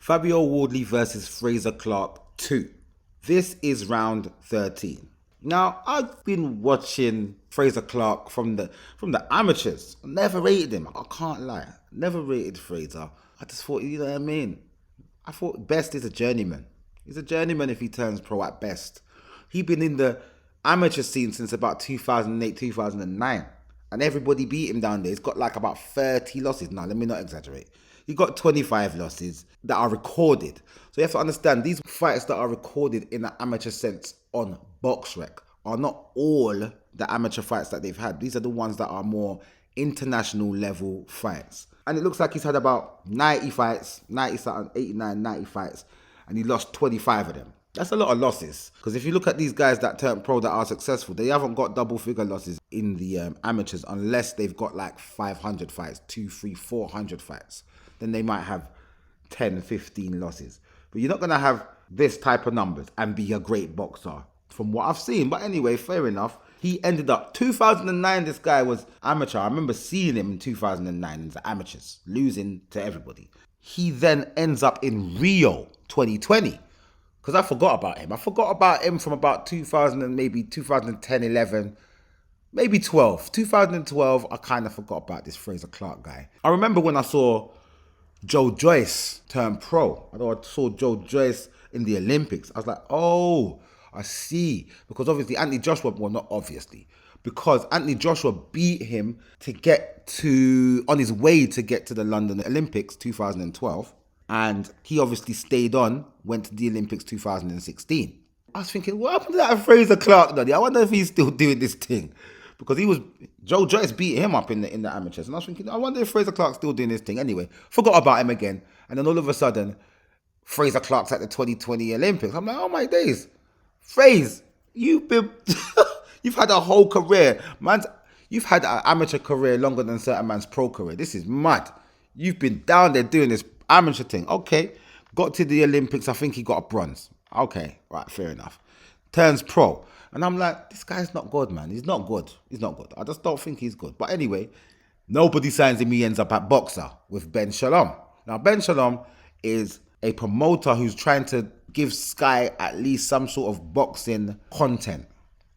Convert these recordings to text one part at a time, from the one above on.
Fabio Wardley versus Frazer Clarke 2. This is round 13. Now, I've been watching Frazer Clarke from the amateurs. Never rated him. I can't lie. Never rated Frazer. I just thought, you know what I mean? I thought best is a journeyman. He's a journeyman if he turns pro at best. He's been in the amateur scene since about 2008, 2009. And everybody beat him down there. He's got like about 30 losses. Now, let me not exaggerate. He got 25 losses that are recorded. So you have to understand, these fights that are recorded in an amateur sense on Boxrec are not all the amateur fights that they've had. These are the ones that are more international level fights. And it looks like he's had about 90 fights, 90 something, 89, 90 fights, and he lost 25 of them. That's a lot of losses. Because if you look at these guys that turn pro that are successful, they haven't got double figure losses in the amateurs unless they've got like 500 fights, 200, 300, 400 fights. Then they might have 10, 15 losses. But you're not going to have this type of numbers and be a great boxer from what I've seen. But anyway, fair enough. He ended up, 2009, this guy was amateur. I remember seeing him in 2009 in the amateurs, losing to everybody. He then ends up in Rio 2020. Because I forgot about him. I forgot about him from about 2000 and maybe 2010, 11, maybe 12. 2012, I kind of forgot about this Frazer Clarke guy. I remember when I saw Joe Joyce turn pro. I saw Joe Joyce in the Olympics. I was like, oh, I see. Because obviously Anthony Joshua, well, not obviously, because Anthony Joshua beat him to get to, on his way to get to the London Olympics 2012. And he obviously stayed on, went to the Olympics 2016. I was thinking, what happened to that Frazer Clarke, Daddy? I wonder if he's still doing this thing. Because Joe Joyce beat him up in the amateurs. And I was thinking, I wonder if Frazer Clarke's still doing this thing. Anyway, forgot about him again. And then all of a sudden, Frazer Clarke's at the 2020 Olympics. I'm like, oh my days. Fraze, you've had a whole career. You've had an amateur career longer than certain man's pro career. This is mad. You've been down there doing this amateur thing. Okay. Got to the Olympics. I think he got a bronze. Okay. Right. Fair enough. Turns pro. And I'm like, this guy's not good, man. He's not good. He's not good. I just don't think he's good. But anyway, nobody signs him. He ends up at Boxer with Ben Shalom. Now, Ben Shalom is a promoter who's trying to give Sky at least some sort of boxing content.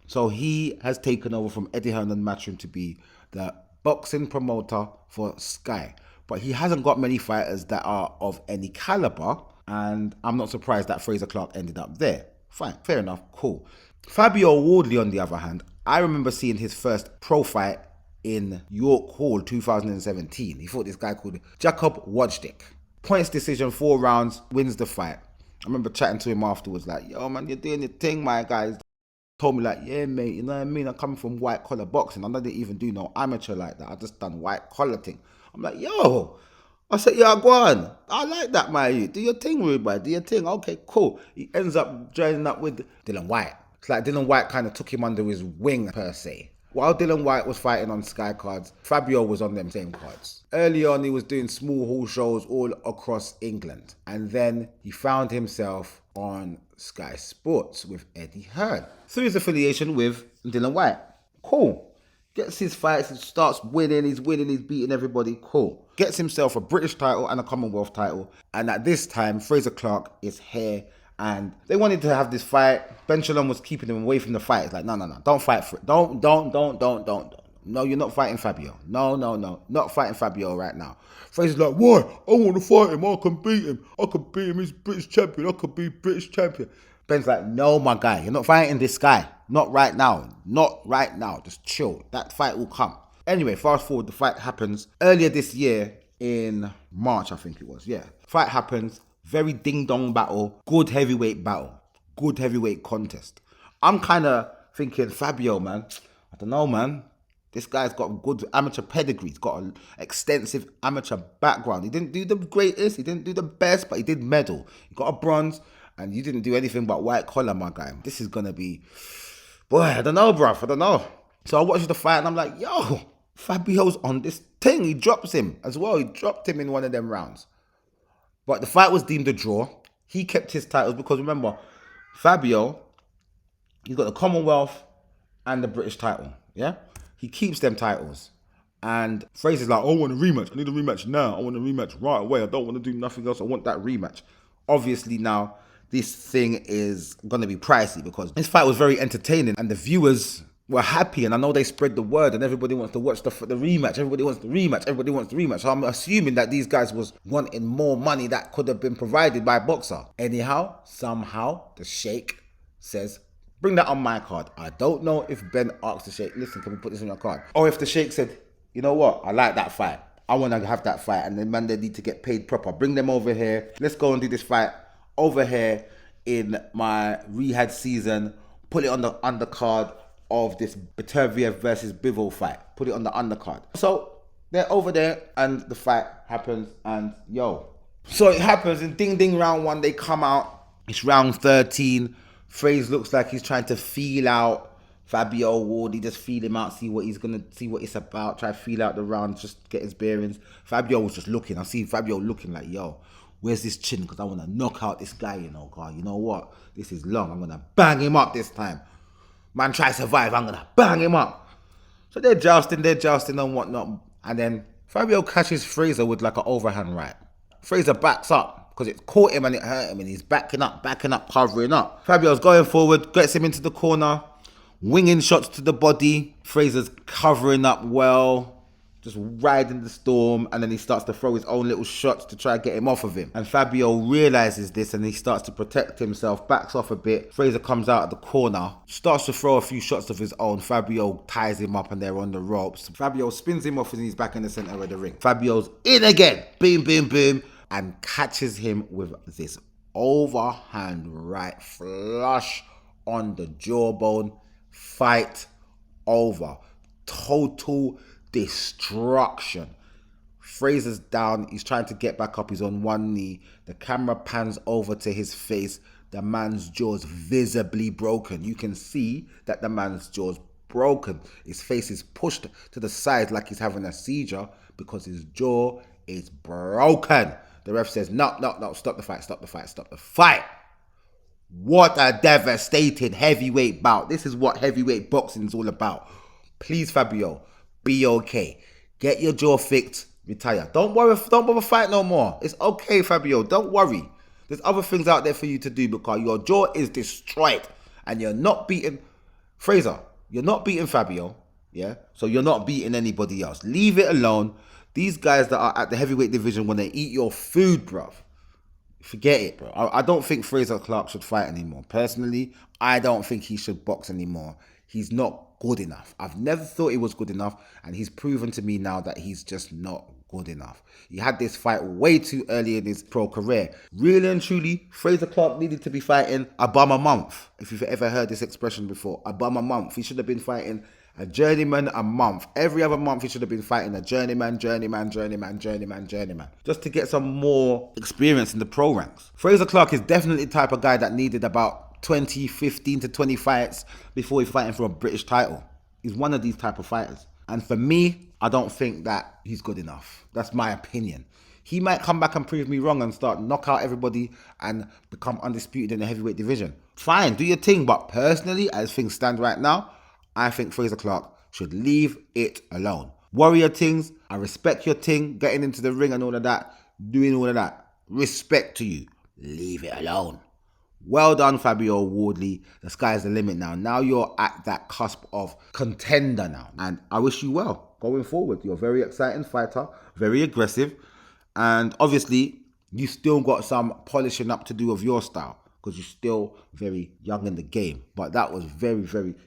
So he has taken over from Eddie Hernan Matchroom to be the boxing promoter for Sky. But he hasn't got many fighters that are of any caliber. And I'm not surprised that Frazer Clarke ended up there. Fine, fair enough, cool. Fabio Wardley, on the other hand, I remember seeing his first pro fight in York Hall 2017. He fought this guy called Jacob Wojcik. Points decision, 4 rounds, wins the fight. I remember chatting to him afterwards like, yo man, you're doing your thing, my guys. Told me like, yeah mate, you know what I mean? I come from white collar boxing. I didn't even do no amateur like that. I just done white collar thing. I'm like, yo. I said, yeah, go on. I like that, man. Do your thing, rude boy. Do your thing. Okay, cool. He ends up joining up with Dylan White. It's like Dylan White kind of took him under his wing, per se. While Dylan White was fighting on Sky cards, Fabio was on them same cards. Early on, he was doing small hall shows all across England. And then he found himself on Sky Sports with Eddie Hearn. Through his affiliation with Dylan White. Cool. Gets his fights, starts winning, he's beating everybody, cool. Gets himself a British title and a Commonwealth title. And at this time, Frazer Clarke is here. And they wanted to have this fight. Ben Shalom was keeping him away from the fight. It's like, no, don't fight for it. Don't. No, you're not fighting Fabio. No. Not fighting Fabio right now. Frazer's like, why? I want to fight him. I can beat him. He's British champion. I could be British champion. Ben's like, no, my guy. You're not fighting this guy. Not right now. Just chill. That fight will come. Anyway, fast forward. The fight happens earlier this year in March, I think it was. Yeah. Fight happens. Very ding-dong battle. Good heavyweight battle. Good heavyweight contest. I'm kind of thinking, Fabio, man. I don't know, man. This guy's got a good amateur pedigree. He's got an extensive amateur background. He didn't do the greatest. He didn't do the best, but he did medal. He got a bronze, and you didn't do anything but white collar, my guy. This is going to be... Boy, I don't know, bruv. I don't know. So I watched the fight, and I'm like, yo, Fabio's on this thing. He drops him as well. He dropped him in one of them rounds. But the fight was deemed a draw. He kept his titles because, remember, Fabio, he's got the Commonwealth and the British title, yeah? He keeps them titles. And Frazer's like, I want a rematch. I need a rematch now. I want a rematch right away. I don't want to do nothing else. I want that rematch. Obviously now, this thing is going to be pricey because this fight was very entertaining and the viewers were happy, and I know they spread the word and everybody wants to watch the rematch. Everybody wants the rematch. Everybody wants the rematch. So I'm assuming that these guys was wanting more money that could have been provided by a boxer. Anyhow, somehow, the Sheikh says, bring that on my card. I don't know if Ben asked the Sheikh, listen, can we put this on your card? Or if the Sheikh said, you know what, I like that fight. I want to have that fight, and the man, they need to get paid proper. Bring them over here. Let's go and do this fight over here in my Riyadh season. Put it on the undercard of this Beterbiev versus Bivol fight. Put it on the undercard. So they're over there and the fight happens, and so it happens in ding ding round 1. They come out. It's round 13. Frazer looks like he's trying to feel out Fabio Wardley, just feel him out, see what it's about, try to feel out the round, just get his bearings. Fabio was just looking. I see Fabio looking like, where's this chin? Because I want to knock out this guy, God. You know what? This is long. I'm going to bang him up this time. Man, try to survive. I'm going to bang him up. So they're jousting and whatnot. And then Fabio catches Frazer with like an overhand right. Frazer backs up because it caught him and it hurt him, and he's backing up, covering up. Fabio's going forward, gets him into the corner, winging shots to the body. Frazer's covering up well, just riding the storm, and then he starts to throw his own little shots to try and get him off of him. And Fabio realizes this and he starts to protect himself, backs off a bit. Frazer comes out of the corner, starts to throw a few shots of his own. Fabio ties him up and they're on the ropes. Fabio spins him off and he's back in the center of the ring. Fabio's in again, boom, boom, boom, and catches him with this overhand right flush on the jawbone. Fight over. Total destruction. Frazer's down. He's trying to get back up. He's on one knee. The camera pans over to his face. The man's jaw's visibly broken. You can see that the man's jaw's broken. His face is pushed to the side like he's having a seizure because his jaw is broken. The ref says, no, stop the fight. What a devastating heavyweight bout. This is what heavyweight boxing is all about. Please, Fabio, be okay. Get your jaw fixed, retire. Don't bother fight no more. It's okay, Fabio, don't worry. There's other things out there for you to do because your jaw is destroyed and you're not beating Frazer. You're not beating Fabio, yeah? So you're not beating anybody else. Leave it alone. These guys that are at the heavyweight division, when they eat your food, bruv, forget it, bro. I don't think Frazer Clarke should fight anymore. Personally, I don't think he should box anymore. He's not good enough. I've never thought he was good enough, and he's proven to me now that he's just not good enough. He had this fight way too early in his pro career. Really and truly, Frazer Clarke needed to be fighting a bum a month. If you've ever heard this expression before, a bum a month. He should have been fighting a journeyman a month. Every other month he should have been fighting a journeyman. Just to get some more experience in the pro ranks. Frazer Clarke is definitely the type of guy that needed about 15 to 20 fights before he's fighting for a British title. He's one of these type of fighters. And for me, I don't think that he's good enough. That's my opinion. He might come back and prove me wrong and start knock out everybody and become undisputed in the heavyweight division. Fine, do your thing. But personally, as things stand right now, I think Frazer Clarke should leave it alone. Warrior things, I respect your thing, getting into the ring and all of that, doing all of that. Respect to you. Leave it alone. Well done, Fabio Wardley. The sky's the limit now. Now you're at that cusp of contender now. And I wish you well going forward. You're a very exciting fighter, very aggressive. And obviously, you still got some polishing up to do of your style, because you're still very young in the game. But that was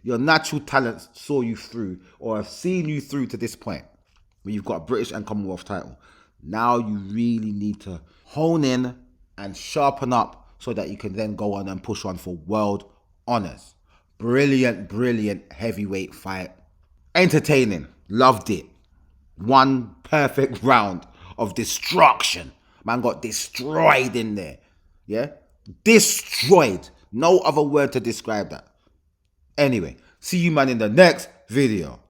your natural talents saw you through, or have seen you through to this point, where you've got a British and Commonwealth title. Now you really need to hone in and sharpen up so that you can then go on and push on for world honors. Brilliant heavyweight fight. Entertaining. Loved it. One perfect round of destruction. Man got destroyed in there. Yeah? Destroyed. No other word to describe that. Anyway, see you man in the next video.